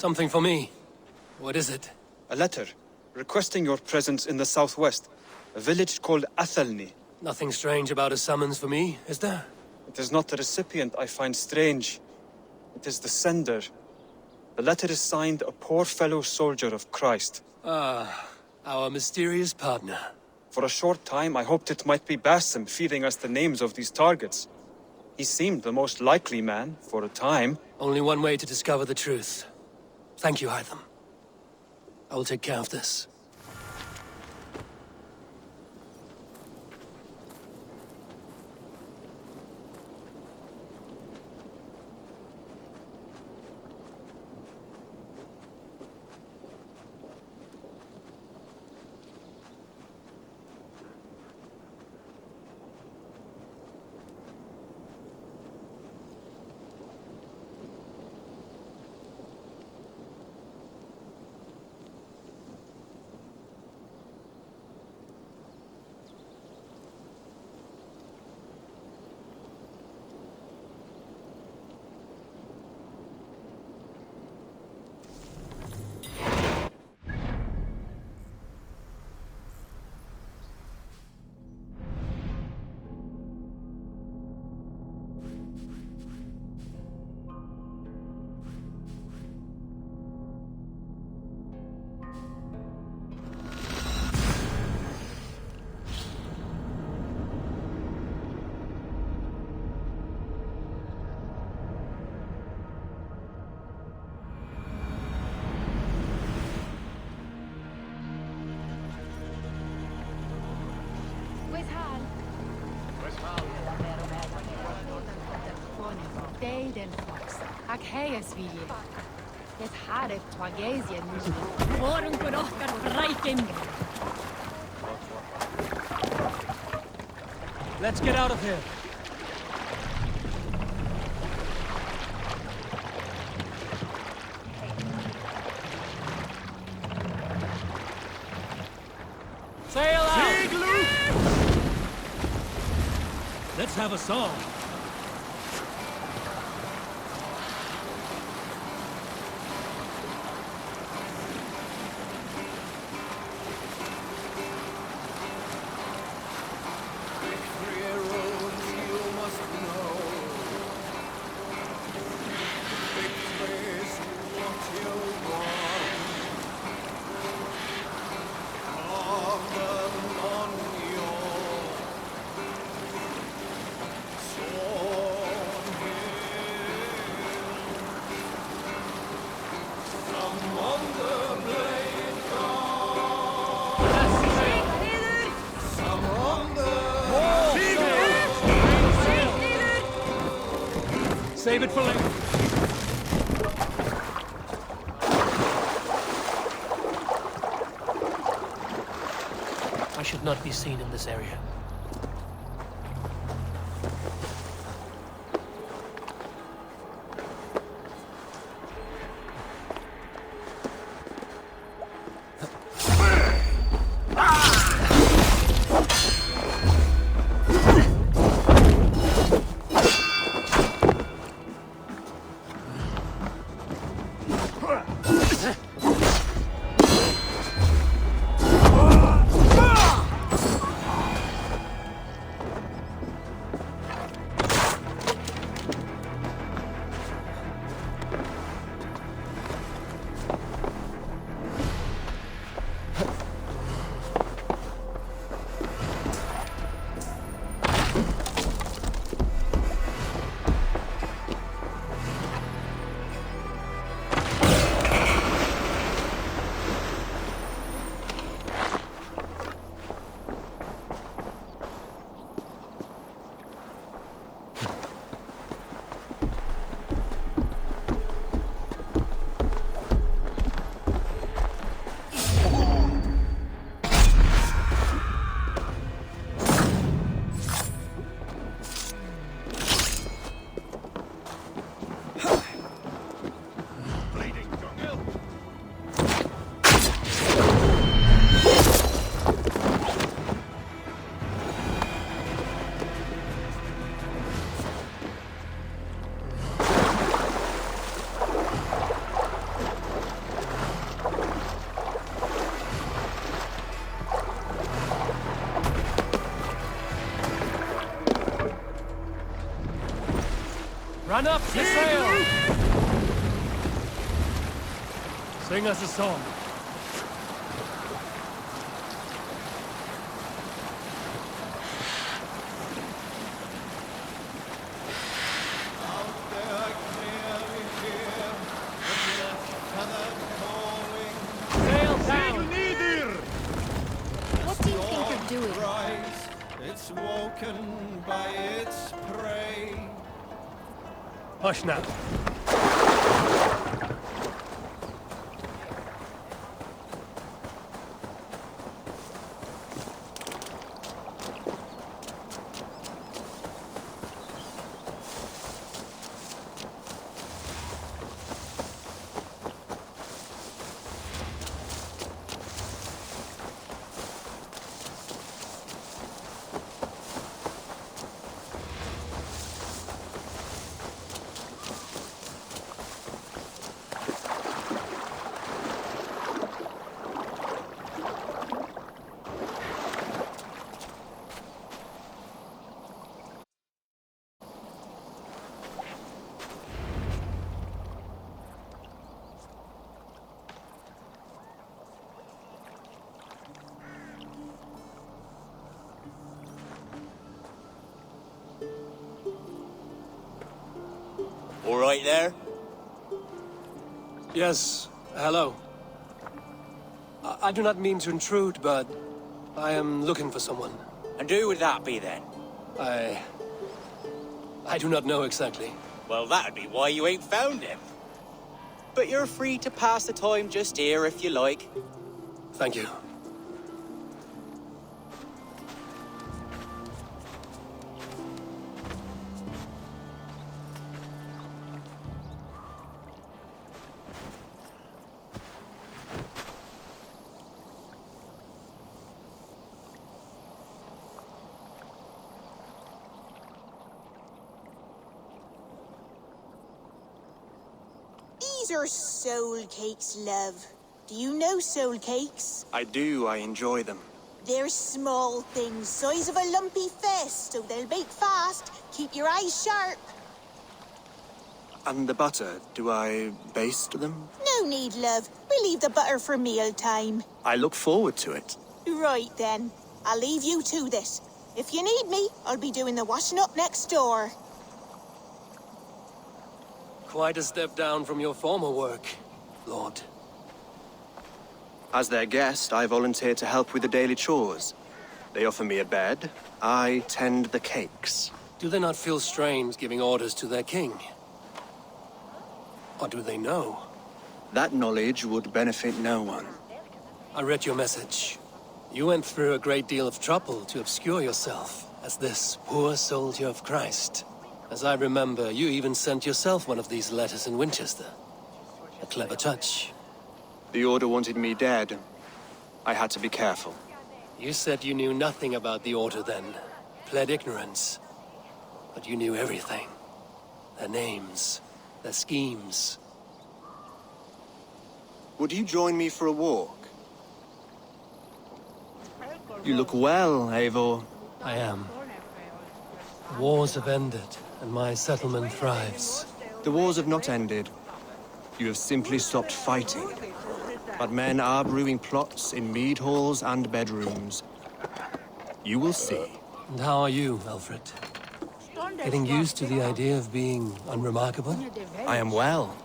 Something for me. What is it? A letter, requesting your presence in the southwest. A village called Athelney. Nothing strange about a summons for me, is there? It is not the recipient I find strange. It is the sender. The letter is signed a poor fellow soldier of Christ. Ah, our mysterious partner. For a short time I hoped it might be Basim feeding us the names of these targets. He seemed the most likely man, for a time. Only one way to discover the truth. Thank you, Hytham. I will take care of this. Let's get out of here. Sail out! Let's have a song. Save it for later. I should not be seen in this area. Run up the sail! Sing us a song. Sail down! What do you think you're doing? It's woken by its prey. Hush now. All right there? Yes, hello. I do not mean to intrude, but I am looking for someone. And who would that be then? I do not know exactly. Well, that'd be why you ain't found him. But you're free to pass the time just here if you like. Thank you. These are soul cakes, love. Do you know soul cakes? I do, I enjoy them. They're small things, size of a lumpy fist, so they'll bake fast. Keep your eyes sharp. And the butter, do I baste them? No need, love. We'll leave the butter for meal time. I look forward to it. Right then. I'll leave you to this. If you need me, I'll be doing the washing up next door. Quite a step down from your former work, Lord. As their guest, I volunteer to help with the daily chores. They offer me a bed. I tend the cakes. Do they not feel strange giving orders to their king? Or do they know? That knowledge would benefit no one. I read your message. You went through a great deal of trouble to obscure yourself as this poor soldier of Christ. As I remember, you even sent yourself one of these letters in Winchester. A clever touch. The Order wanted me dead. I had to be careful. You said you knew nothing about the Order then. Pled ignorance. But you knew everything. Their names, their schemes. Would you join me for a walk? You look well, Eivor. I am. Wars have ended, and my settlement thrives. The wars have not ended. You have simply stopped fighting. But men are brewing plots in mead halls and bedrooms. You will see. And how are you, Alfred? Getting used to the idea of being unremarkable? I am well.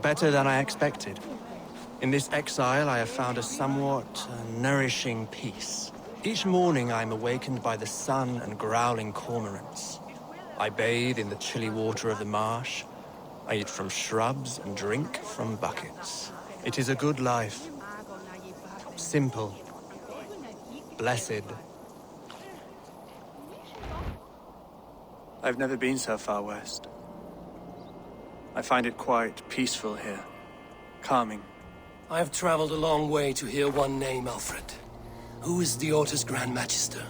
Better than I expected. In this exile, I have found a somewhat nourishing peace. Each morning, I am awakened by the sun and growling cormorants. I bathe in the chilly water of the marsh. I eat from shrubs and drink from buckets. It is a good life. Simple. Blessed. I've never been so far west. I find it quite peaceful here. Calming. I have traveled a long way to hear one name, Alfred. Who is the Order's Grand Magister?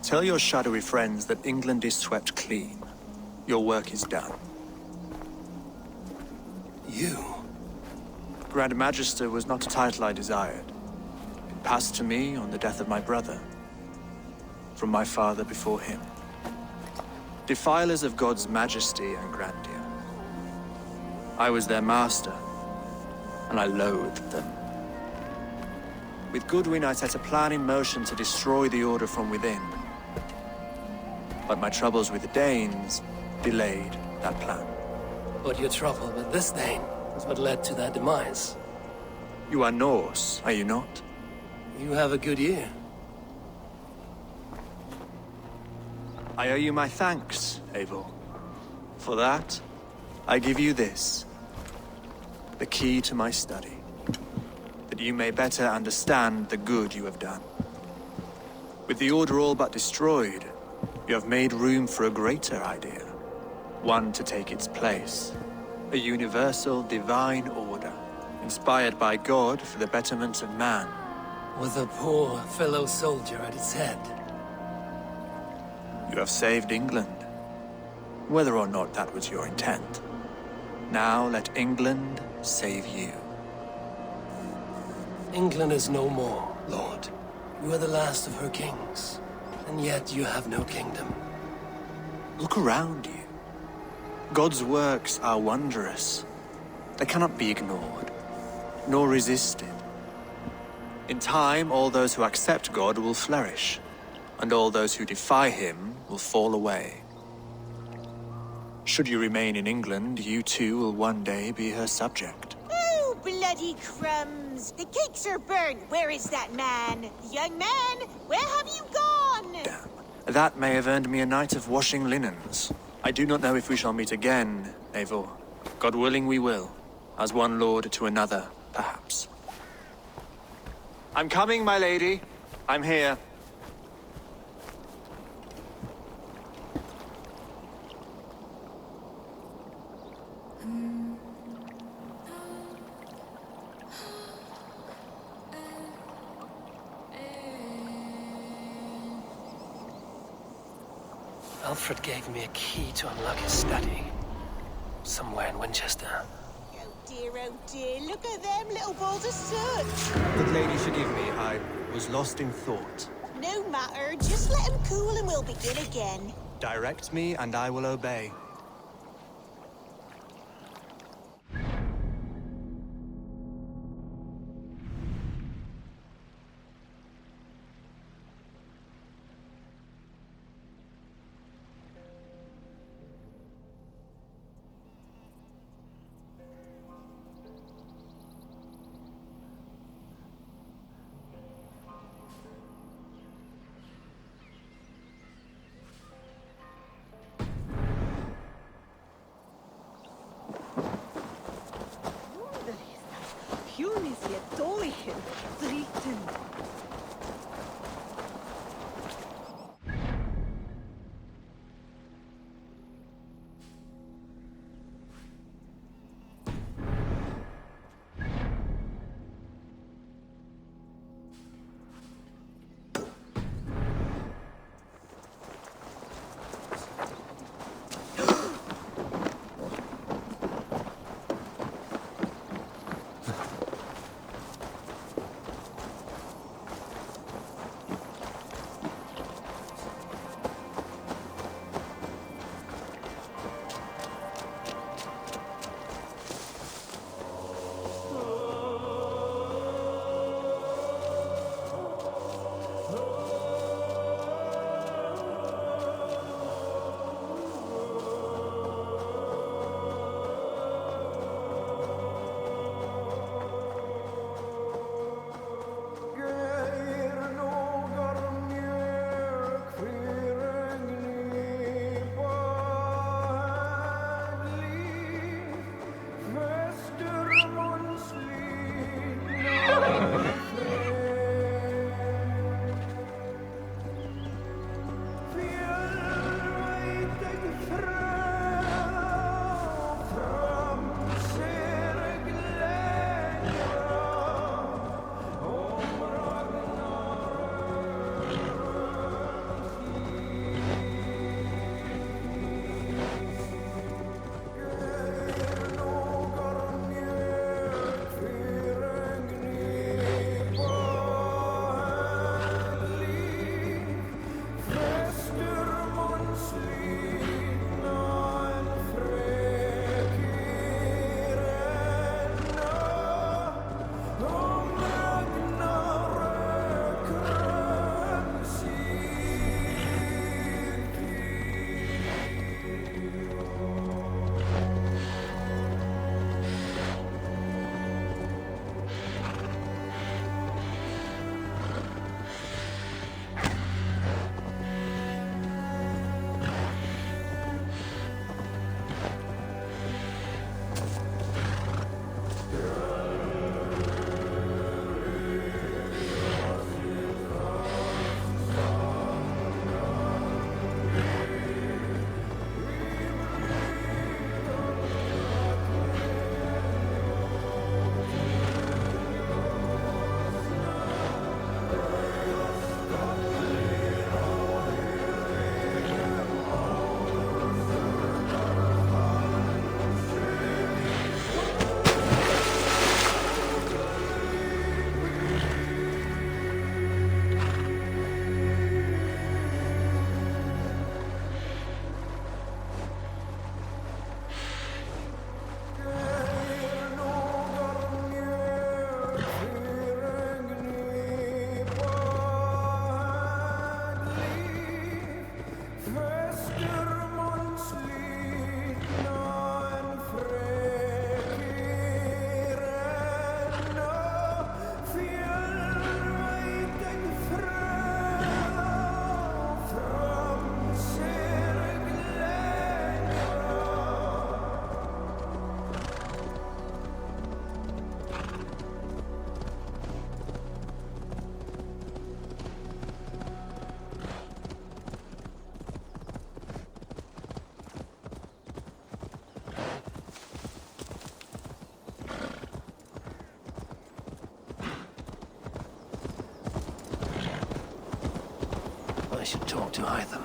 Tell your shadowy friends that England is swept clean. Your work is done. You? Grand Magister was not a title I desired. It passed to me on the death of my brother. from my father before him. Defilers of God's majesty and grandeur. I was their master, and I loathed them. With Goodwin, I set a plan in motion to destroy the Order from within. But my troubles with the Danes delayed that plan. But your trouble with this Dane is what led to their demise. You are Norse, are you not? You have a good ear. I owe you my thanks, Eivor. For that, I give you this. The key to my study. That you may better understand the good you have done. With the Order all but destroyed, you have made room for a greater idea. One to take its place. A universal divine order, inspired by God for the betterment of man. With a poor fellow soldier at its head. You have saved England, whether or not that was your intent. Now let England save you. England is no more, Lord. You are the last of her kings, and yet you have no kingdom. Look around you. God's works are wondrous. They cannot be ignored, nor resisted. In time, all those who accept God will flourish, and all those who defy him will fall away. Should you remain in England, you too will one day be her subject. Oh, bloody crumbs! The cakes are burnt. Where is that man? Young man, where have you gone? Damn. That may have earned me a night of washing linens. I do not know if we shall meet again, Eivor. God willing, we will. As one lord to another, perhaps. I'm coming, my lady. I'm here. Alfred gave me a key to unlock his study. Somewhere in Winchester. Oh dear, look at them little balls of soot. Good lady, forgive me. I was lost in thought. No matter, just let them cool and we'll begin again. Direct me, and I will obey. I should talk to Hytham.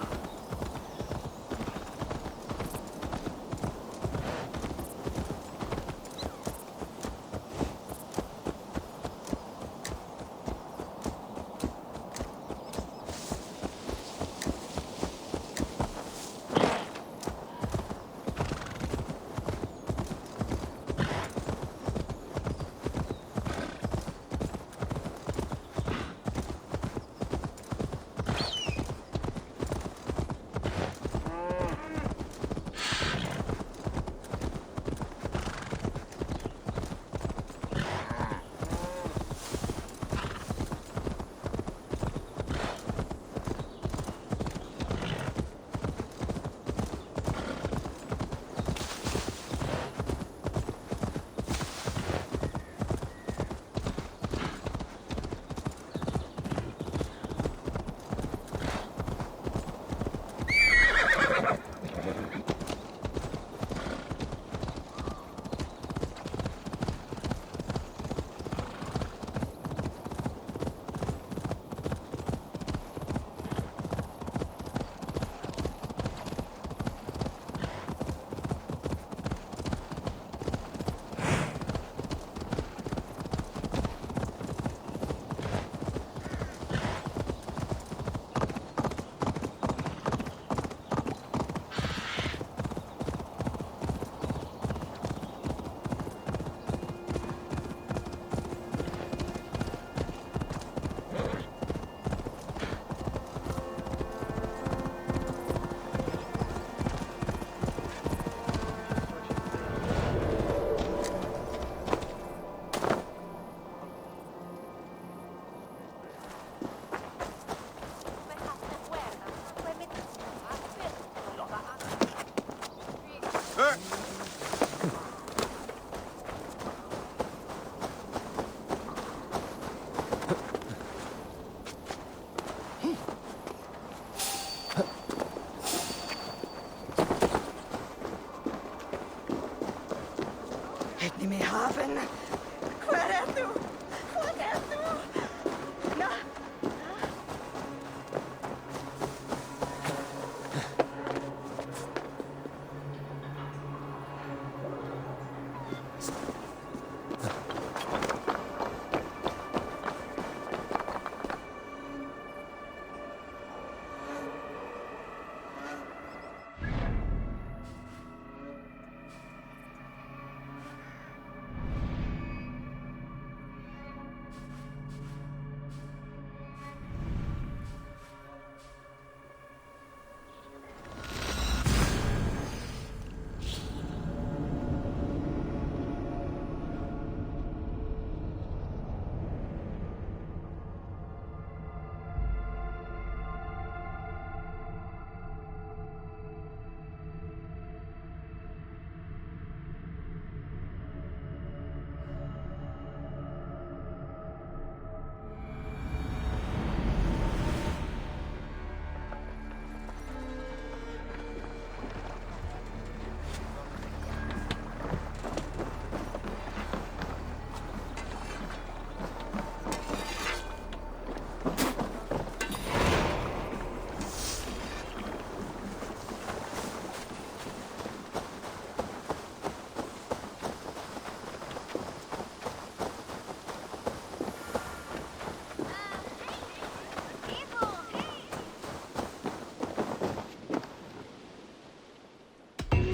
Ni med haven. Hvor er du? Hvor er du? Nå.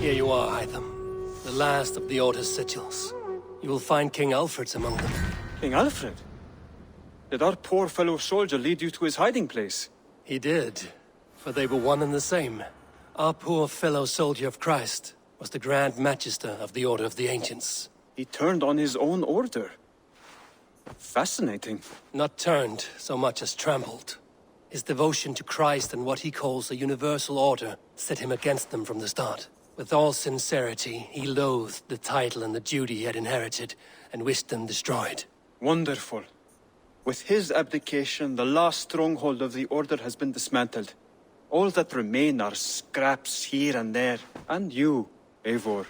Here you are, Hytham. The last of the Order's sigils. You will find King Alfred's among them. King Alfred? Did our poor fellow soldier lead you to his hiding place? He did, for they were one and the same. Our poor fellow soldier of Christ was the Grand Magister of the Order of the Ancients. He turned on his own order. Fascinating. Not turned so much as trampled. His devotion to Christ and what he calls a universal order set him against them from the start. With all sincerity, he loathed the title and the duty he had inherited, and wished them destroyed. Wonderful. With his abdication, the last stronghold of the Order has been dismantled. All that remain are scraps here and there. And you, Eivor.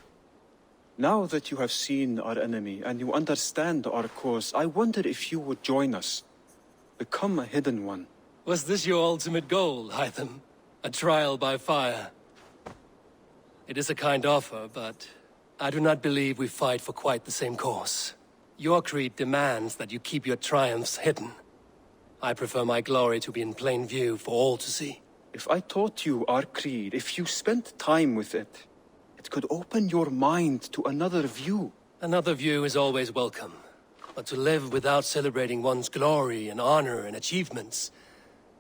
Now that you have seen our enemy and you understand our cause, I wonder if you would join us. Become a hidden one. Was this your ultimate goal, Hytham? A trial by fire? It is a kind offer, but I do not believe we fight for quite the same cause. Your creed demands that you keep your triumphs hidden. I prefer my glory to be in plain view for all to see. If I taught you our creed, if you spent time with it, it could open your mind to another view. Another view is always welcome. But to live without celebrating one's glory and honor and achievements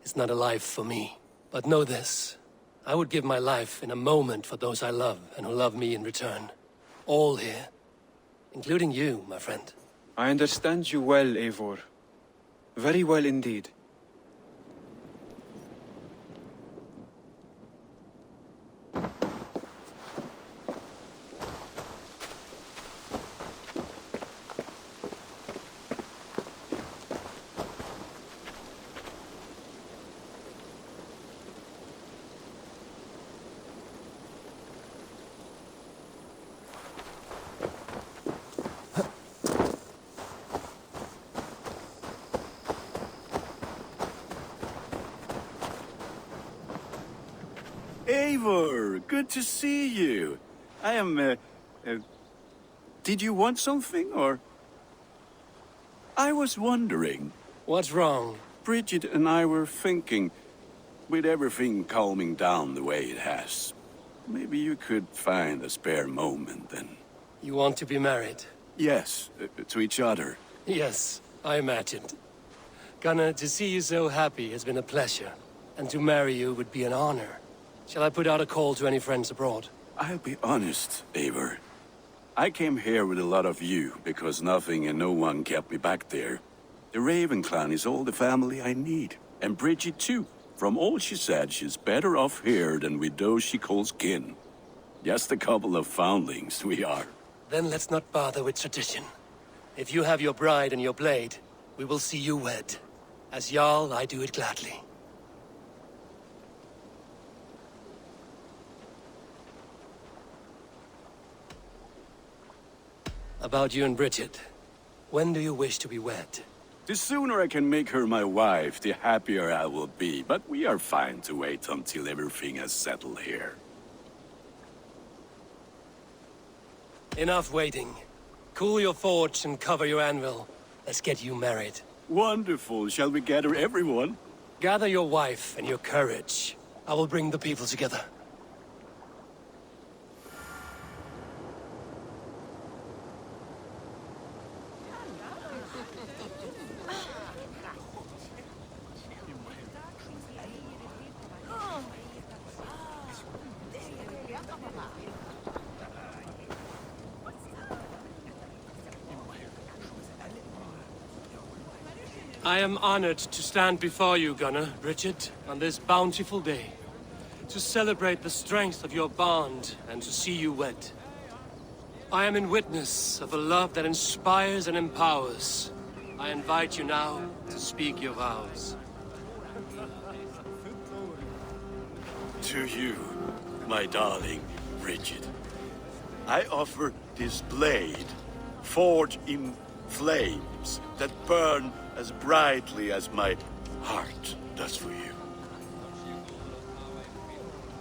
is not a life for me. But know this, I would give my life in a moment for those I love and who love me in return. All here, including you, my friend. I understand you well, Eivor. Very well indeed. Eivor, good to see you. I am, did you want something, or? I was wondering. What's wrong? Bridget and I were thinking, with everything calming down the way it has, maybe you could find a spare moment and... You want to be married? Yes, to each other. Yes, I imagined. Gunnar, to see you so happy has been a pleasure. And to marry you would be an honor. Shall I put out a call to any friends abroad? I'll be honest, Eivor. I came here with a lot of you, because nothing and no one kept me back there. The Raven clan is all the family I need. And Bridget too. From all she said, she's better off here than with those she calls kin. Just a couple of foundlings we are. Then let's not bother with tradition. If you have your bride and your blade, we will see you wed. As Jarl, I do it gladly. About you and Bridget. When do you wish to be wed? The sooner I can make her my wife, the happier I will be. But we are fine to wait until everything has settled here. Enough waiting. Cool your forge and cover your anvil. Let's get you married. Wonderful. Shall we gather everyone? Gather your wife and your courage. I will bring the people together. I am honored to stand before you, Gunnar, Bridget, on this bountiful day. To celebrate the strength of your bond and to see you wed. I am in witness of a love that inspires and empowers. I invite you now to speak your vows. To you, my darling Bridget, I offer this blade, forged in flames that burn as brightly as my heart does for you.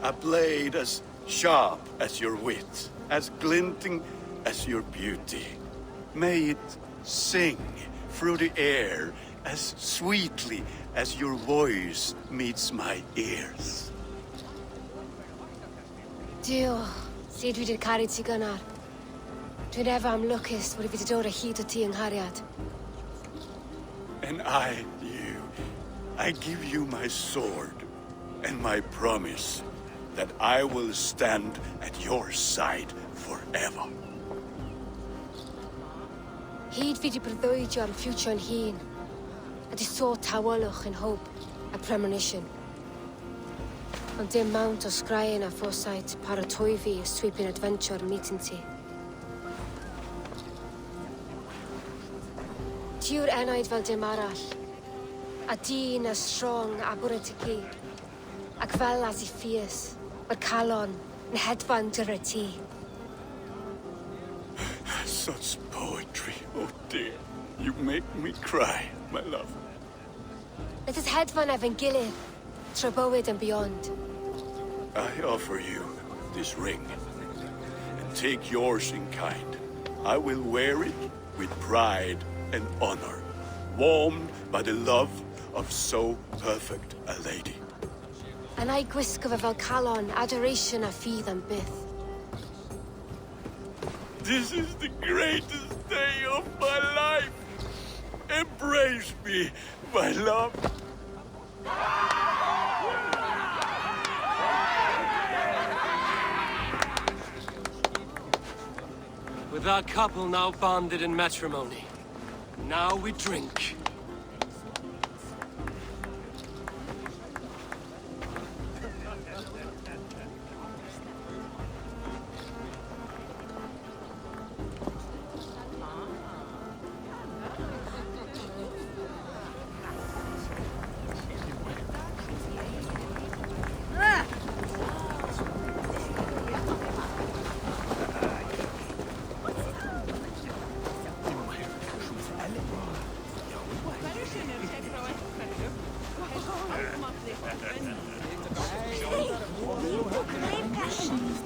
A blade as sharp as your wit, as glinting as your beauty. May it sing through the air as sweetly as your voice meets my ears. Dio, syd fi 'di caru ti Gunnar. Dwi'n efo am lwcus bod fi 'di dod o hyd o ti yng nghariad. And I, you, I give you my sword and my promise that I will stand at your side forever. Hyd fi 'di breuddwydio am ffiwtio'n hun, a di so tawelwch yn hope a premonition. Ond dim mount o sgraen a foresight paratoi fi a sweeping adventure meeting ti. Ti yw'r enaid fel dim arall, a dyn as strong a bwrdd y gi, ac fel as I ffies, mae'r calon yn hedfan dyr y ti. Such poetry, oh dear. You make me cry, my love. Let us head for Evangelion, Treboid and beyond. I offer you this ring, and take yours in kind. I will wear it with pride and honor, warmed by the love of so perfect a lady. And I gwisg of fel calon, adoration a ffydd and byth. This is the greatest day of my life. Embrace me, my love. With our couple now bonded in matrimony, now we drink.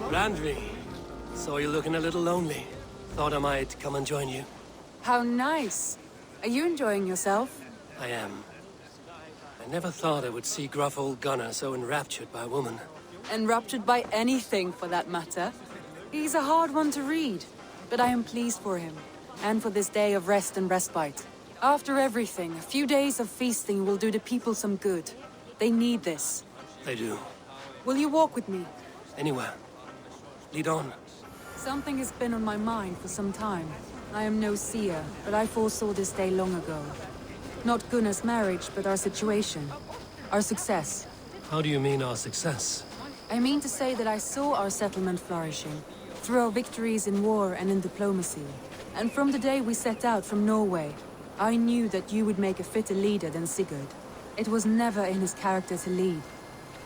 Randvi, saw you looking a little lonely. Thought I might come and join you. How nice. Are you enjoying yourself? I am. I never thought I would see gruff old Gunnar so enraptured by a woman. Enraptured by anything, for that matter. He's a hard one to read, but I am pleased for him, and for this day of rest and respite. After everything, a few days of feasting will do the people some good. They need this. They do. Will you walk with me? Anywhere. Lead on. Something has been on my mind for some time. I am no seer, but I foresaw this day long ago. Not Gunnar's marriage, but our situation. Our success. How do you mean our success? I mean to say that I saw our settlement flourishing, through our victories in war and in diplomacy. And from the day we set out from Norway, I knew that you would make a fitter leader than Sigurd. It was never in his character to lead.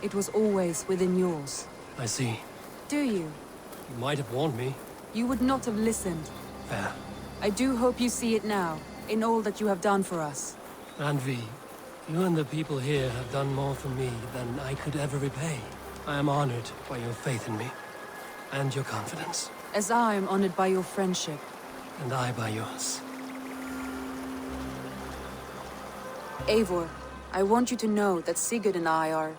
It was always within yours. I see. Do you? You might have warned me. You would not have listened. Fair. I do hope you see it now, in all that you have done for us. Randvi, you and the people here have done more for me than I could ever repay. I am honored by your faith in me, and your confidence. As I am honored by your friendship. And I by yours. Eivor, I want you to know that Sigurd and I are...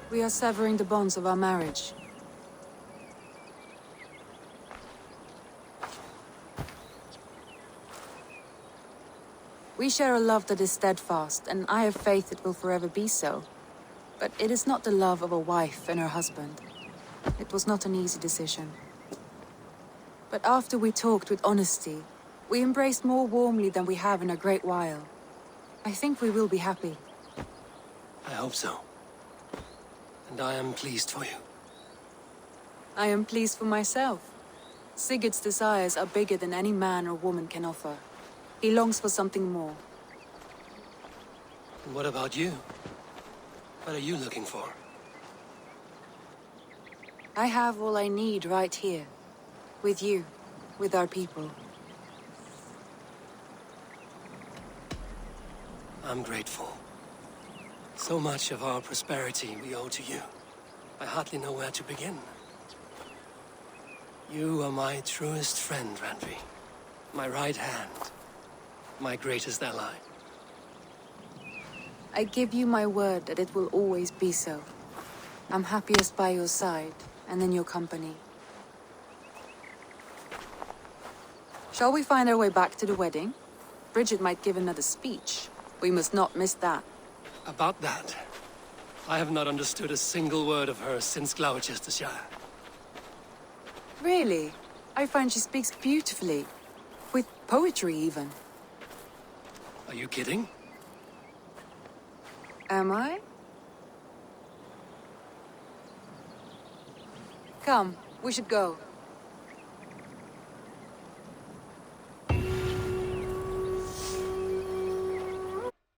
We are severing the bonds of our marriage. We share a love that is steadfast, and I have faith it will forever be so. But it is not the love of a wife and her husband. It was not an easy decision. But after we talked with honesty, we embraced more warmly than we have in a great while. I think we will be happy. I hope so. And I am pleased for you. I am pleased for myself. Sigurd's desires are bigger than any man or woman can offer. He longs for something more. And what about you? What are you looking for? I have all I need right here. With you. With our people. I'm grateful. So much of our prosperity we owe to you. I hardly know where to begin. You are my truest friend, Randvi. My right hand. My greatest ally. I give you my word that it will always be so. I'm happiest by your side, and in your company. Shall we find our way back to the wedding? Bridget might give another speech. We must not miss that. About that, I have not understood a single word of hers since Gloucestershire. Really? I find she speaks beautifully. With poetry, even. Are you kidding? Am I? Come, we should go.